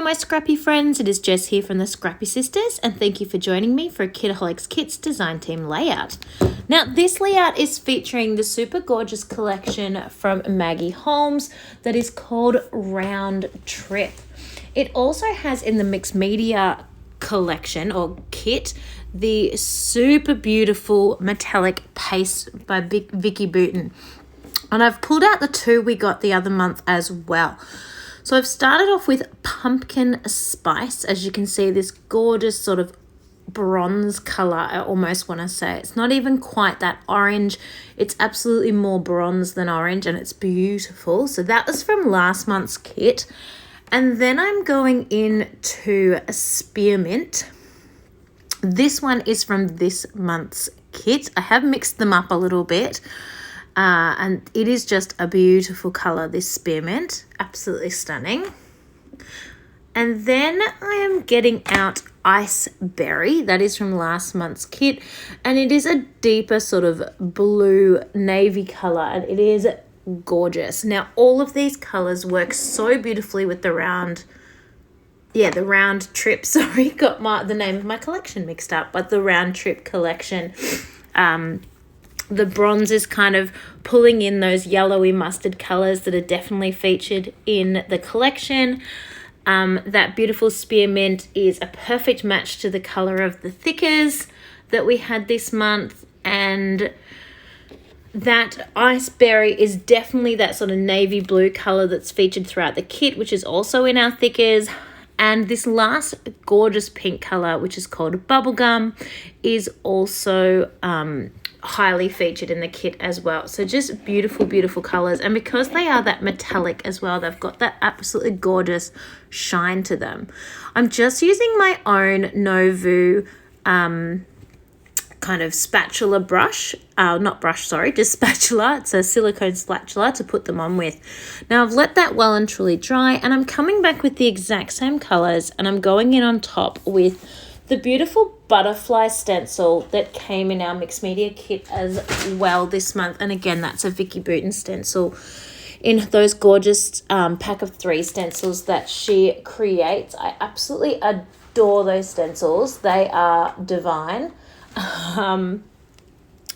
my scrappy friends, it is Jess here from the Scrappy Sisters, and thank you for joining me for a Kitaholic Kits design team layout. Now this layout is featuring the super gorgeous collection from Maggie Holmes that is called Round Trip. It also has in the mixed media collection or kit the super beautiful metallic paste by Vicky Bouton, and I've pulled out the two we got the other month as well. So I've started off with pumpkin spice. As you can see, this gorgeous sort of bronze color, I almost want to say. It's not even quite that orange. It's absolutely more bronze than orange, and it's beautiful. So that was from last month's kit. And then I'm going into a spearmint. This one is from this month's kit. I have mixed them up a little bit. And it is just a beautiful color, this spearmint. Absolutely stunning. And then I am getting out Iceberry. That is from last month's kit. And it is a deeper sort of blue navy color. And it is gorgeous. Now, all of these colors work so beautifully with the round trip. Sorry, got the name of my collection mixed up. But the Round Trip collection. The bronze is kind of pulling in those yellowy mustard colours that are definitely featured in the collection. That beautiful spearmint is a perfect match to the colour of the thickers that we had this month. And that Iceberry is definitely that sort of navy blue colour that's featured throughout the kit, which is also in our thickers. And this last gorgeous pink colour, which is called Bubblegum, is also highly featured in the kit as well. So just beautiful, beautiful colours. And because they are that metallic as well, they've got that absolutely gorgeous shine to them. I'm just using my own Novu kind of spatula brush. Just spatula. It's a silicone spatula to put them on with. Now I've let that well and truly dry, and I'm coming back with the exact same colours, and I'm going in on top with the beautiful butterfly stencil that came in our mixed media kit as well this month. And again, that's a Vicky Bouton stencil in those gorgeous pack of 3 stencils that she creates. I absolutely adore those stencils. They are divine. And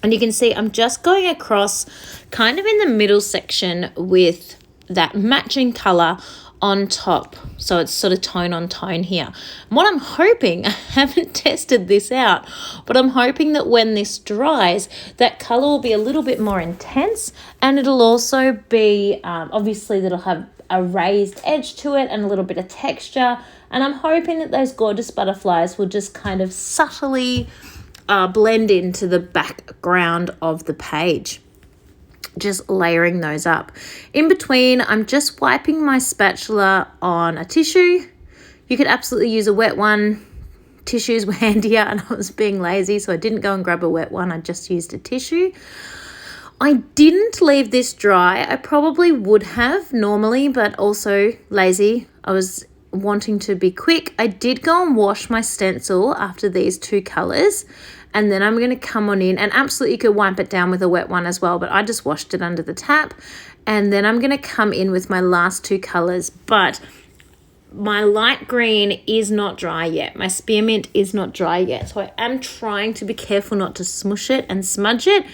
you can see I'm just going across kind of in the middle section with that matching colour on top, so it's sort of tone on tone here. And what I'm hoping, I haven't tested this out, but I'm hoping that when this dries, that colour will be a little bit more intense, and it'll also be, obviously that'll have a raised edge to it and a little bit of texture, and I'm hoping that those gorgeous butterflies will just kind of subtly blend into the background of the page. Just layering those up. In between, I'm just wiping my spatula on a tissue. You could absolutely use a wet one. Tissues were handier, and I was being lazy, so I didn't go and grab a wet one. I just used a tissue. I didn't leave this dry. I probably would have normally, but also lazy. I was wanting to be quick. I did go and wash my stencil after these 2 colours, and then I'm going to come on in, and absolutely you could wipe it down with a wet one as well, but I just washed it under the tap. And then I'm going to come in with my last 2 colours, but my light green is not dry yet. My spearmint is not dry yet, so I am trying to be careful not to smush it and smudge it.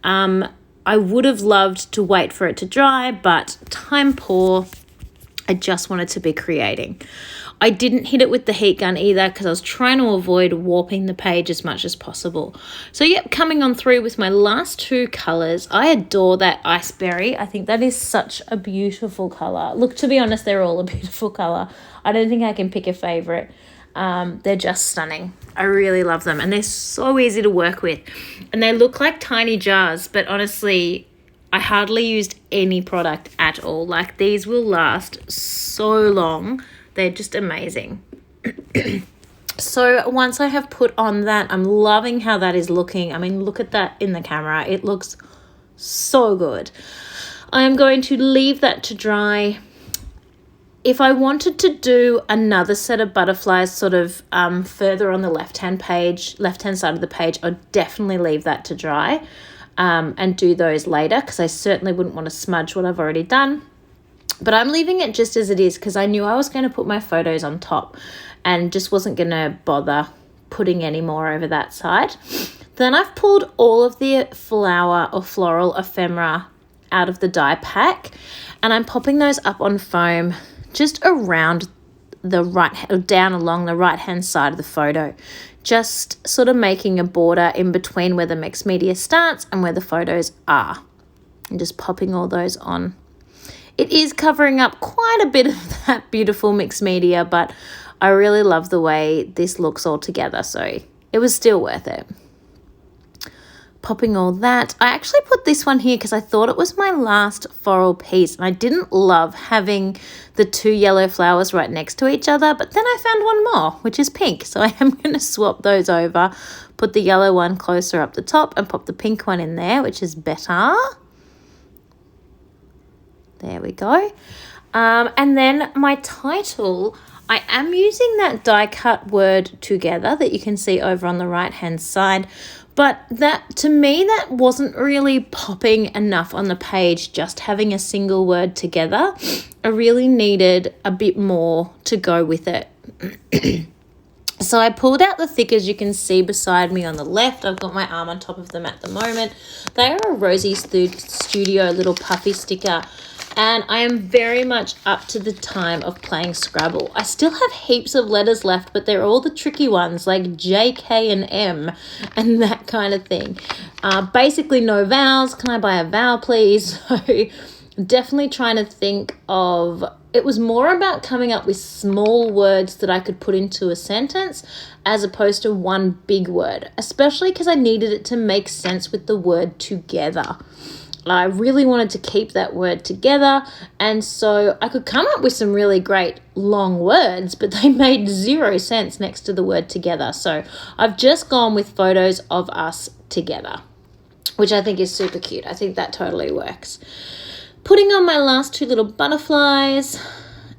I would have loved to wait for it to dry, but time poor. I just wanted to be creating. I didn't hit it with the heat gun either because I was trying to avoid warping the page as much as possible. So yep, coming on through with my last 2 colours. I adore that Iceberry. I think that is such a beautiful colour. Look, to be honest, they're all a beautiful colour. I don't think I can pick a favourite. They're just stunning. I really love them, and they're so easy to work with. And they look like tiny jars, but honestly, I hardly used any product at all. Like, these will last so long. They're just amazing. So once I have put on that, I'm loving how that is looking. I mean, look at that in the camera. It looks so good. I'm going to leave that to dry. If I wanted to do another set of butterflies sort of further on the left-hand side of the page, I'd definitely leave that to dry and do those later, because I certainly wouldn't want to smudge what I've already done. But I'm leaving it just as it is because I knew I was going to put my photos on top and just wasn't going to bother putting any more over that side. Then I've pulled all of the flower or floral ephemera out of the die pack, and I'm popping those up on foam just around the down along the right hand side of the photo, just sort of making a border in between where the mixed media starts and where the photos are, and just popping all those on. It is covering up quite a bit of that beautiful mixed media, but I really love the way this looks all together, so it was still worth it. Popping all that. I actually put this one here because I thought it was my last floral piece, and I didn't love having the two yellow flowers right next to each other, but then I found one more, which is pink, so I am going to swap those over, put the yellow one closer up the top and pop the pink one in there, which is better. There we go. And then my title, I am using that die cut word together that you can see over on the right hand side, but that, to me, that wasn't really popping enough on the page, just having a single word together. I really needed a bit more to go with it. So I pulled out the thickers you can see beside me on the left. I've got my arm on top of them at the moment. They are a Rosie Studio little puffy sticker, and I am very much up to the time of playing Scrabble. I still have heaps of letters left, but they're all the tricky ones like J, K, and M and that kind of thing. Basically no vowels. Can I buy a vowel, please? So definitely trying to think of, it was more about coming up with small words that I could put into a sentence as opposed to one big word, especially because I needed it to make sense with the word together. I really wanted to keep that word together, and so I could come up with some really great long words, but they made zero sense next to the word together. So I've just gone with photos of us together, which I think is super cute. I think that totally works. Putting on my last two little butterflies,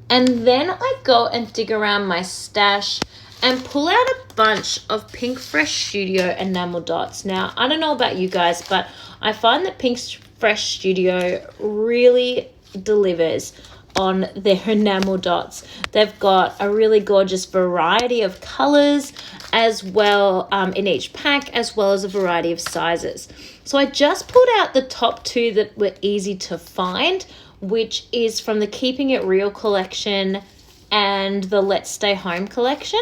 and then I go and dig around my stash and pull out a bunch of Pink Fresh Studio enamel dots. Now, I don't know about you guys, but I find that Pink Fresh Studio really delivers on their enamel dots. They've got a really gorgeous variety of colors as well in each pack, as well as a variety of sizes. So I just pulled out the top two that were easy to find, which is from the Keeping It Real collection and the Let's Stay Home collection.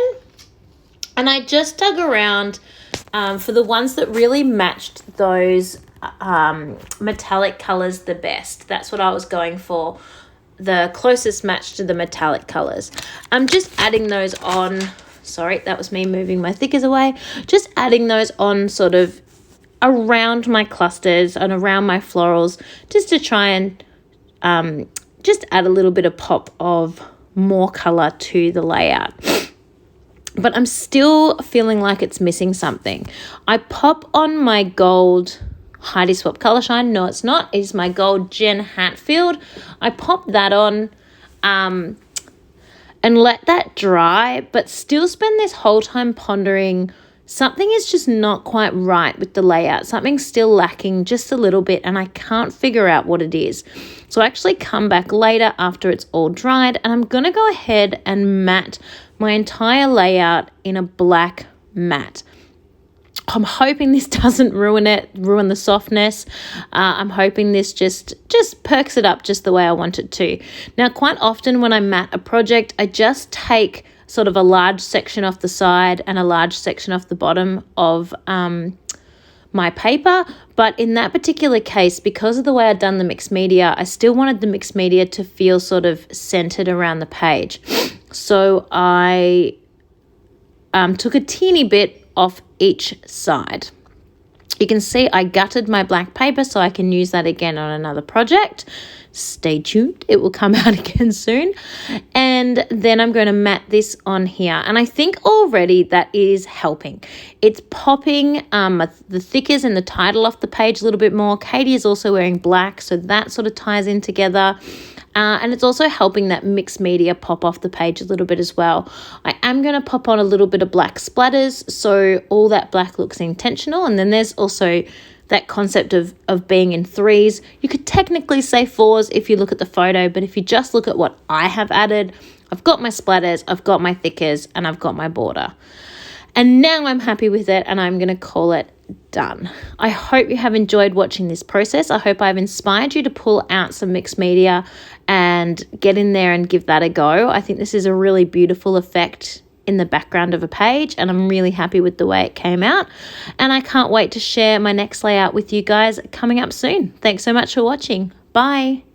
And I just dug around for the ones that really matched those metallic colors the best. That's what I was going for, the closest match to the metallic colors. I'm just adding those on. Sorry, that was me moving my thickers away. Just adding those on sort of around my clusters and around my florals, just to try and just add a little bit of pop of more color to the layout. But I'm still feeling like it's missing something. I pop on my gold Heidi Swap Color Shine. No, it's not. It's my gold Jen Hatfield. I pop that on and let that dry, but still spend this whole time pondering something is just not quite right with the layout. Something's still lacking just a little bit, and I can't figure out what it is. So I actually come back later after it's all dried, and I'm going to go ahead and matte my entire layout in a black matte. I'm hoping this doesn't ruin the softness. I'm hoping this just perks it up just the way I want it to. Now, quite often when I matte a project, I just take sort of a large section off the side and a large section off the bottom of my paper. But in that particular case, because of the way I'd done the mixed media, I still wanted the mixed media to feel sort of centered around the page. So I took a teeny bit off each side. You can see I gutted my black paper so I can use that again on another project. Stay tuned, it will come out again soon. And then I'm going to matte this on here, and I think already that is helping. It's popping the thickers and the title off the page a little bit more. Katie is also wearing black, so that sort of ties in together. And it's also helping that mixed media pop off the page a little bit as well. I am going to pop on a little bit of black splatters, so all that black looks intentional. And then there's also that concept of being in threes. You could technically say fours if you look at the photo, but if you just look at what I have added, I've got my splatters, I've got my thickers, and I've got my border. And now I'm happy with it, and I'm going to call it done. I hope you have enjoyed watching this process. I hope I've inspired you to pull out some mixed media and get in there and give that a go. I think this is a really beautiful effect in the background of a page, and I'm really happy with the way it came out. And I can't wait to share my next layout with you guys coming up soon. Thanks so much for watching. Bye.